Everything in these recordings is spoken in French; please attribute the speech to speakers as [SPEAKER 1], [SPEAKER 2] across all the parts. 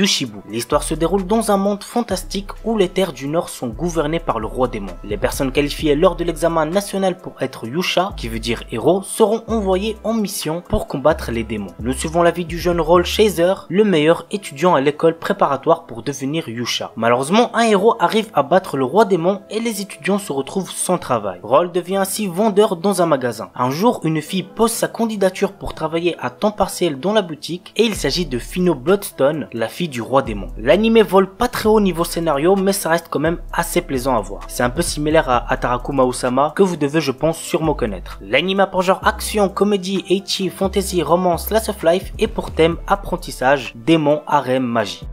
[SPEAKER 1] Yushibu. L'histoire se déroule dans un monde fantastique où les terres du Nord sont gouvernées par le roi démon. Les personnes qualifiées lors de l'examen national pour être Yusha, qui veut dire héros, seront envoyées en mission pour combattre les démons. Nous suivons la vie du jeune Roll Chaser, le meilleur étudiant à l'école préparatoire pour devenir Yusha. Malheureusement, un héros arrive à battre le roi démon et les étudiants se retrouvent sans travail. Roll devient ainsi vendeur dans un magasin. Un jour, une fille pose sa candidature pour travailler à temps partiel dans la boutique et il s'agit de Fino Bloodstone, la fille du roi démon. L'anime vole pas très haut niveau scénario, mais ça reste quand même assez plaisant à voir. C'est un peu similaire à Atarakuma Osama, que vous devez je pense sûrement connaître. L'anime a pour genre action, comédie, ecchi, fantasy, romance, slice of life et pour thème apprentissage, démon, harem, magie.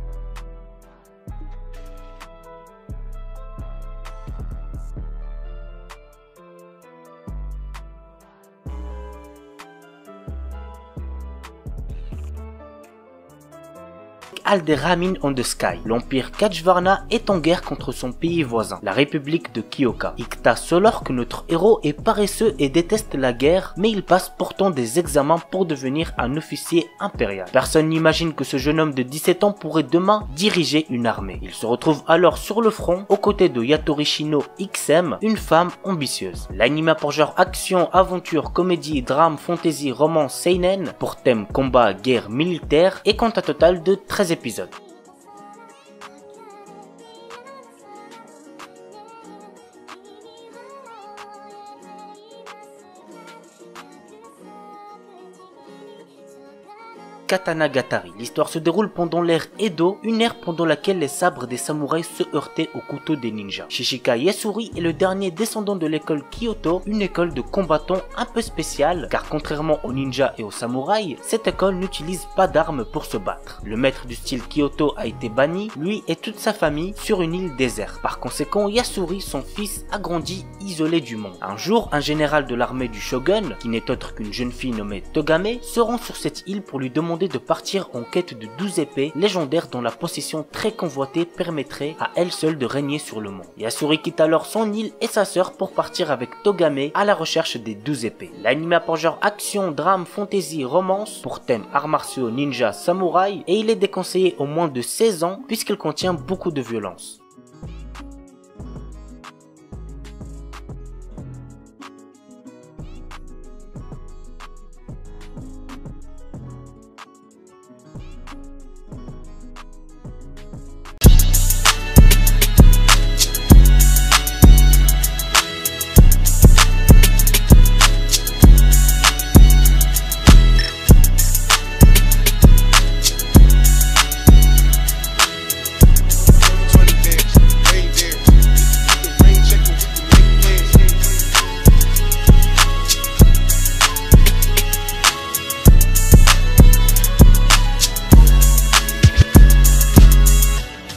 [SPEAKER 1] Alderamin on the Sky. L'empire Kachvarna est en guerre contre son pays voisin, la république de Kyoka. Ikta Solork, notre héros, est paresseux et déteste la guerre, mais il passe pourtant des examens pour devenir un officier impérial. Personne n'imagine que ce jeune homme de 17 ans pourrait demain diriger une armée. Il se retrouve alors sur le front, aux côtés de Yatorishino XM, une femme ambitieuse. L'anime a pour genre action, aventure, comédie, drame, fantasy, romance, seinen, pour thème combat, guerre, militaire, et compte un total de 13 épisodes. Katanagatari. L'histoire se déroule pendant l'ère Edo, une ère pendant laquelle les sabres des samouraïs se heurtaient aux couteaux des ninjas. Shishika Yasuri est le dernier descendant de l'école Kyoto, une école de combattants un peu spéciale, car contrairement aux ninjas et aux samouraïs, cette école n'utilise pas d'armes pour se battre. Le maître du style Kyoto a été banni, lui et toute sa famille, sur une île déserte. Par conséquent, Yasuri, son fils, a grandi isolé du monde. Un jour, un général de l'armée du shogun, qui n'est autre qu'une jeune fille nommée Togame, se rend sur cette île pour lui demander de partir en quête de 12 épées légendaires dont la possession très convoitée permettrait à elle seule de régner sur le monde. Yasuri quitte alors son île et sa sœur pour partir avec Togame à la recherche des 12 épées. L'anime a pour genre action, drame, fantasy, romance, pour thème arts martiaux, ninja, samouraï, et il est déconseillé aux moins de 16 ans puisqu'il contient beaucoup de violence.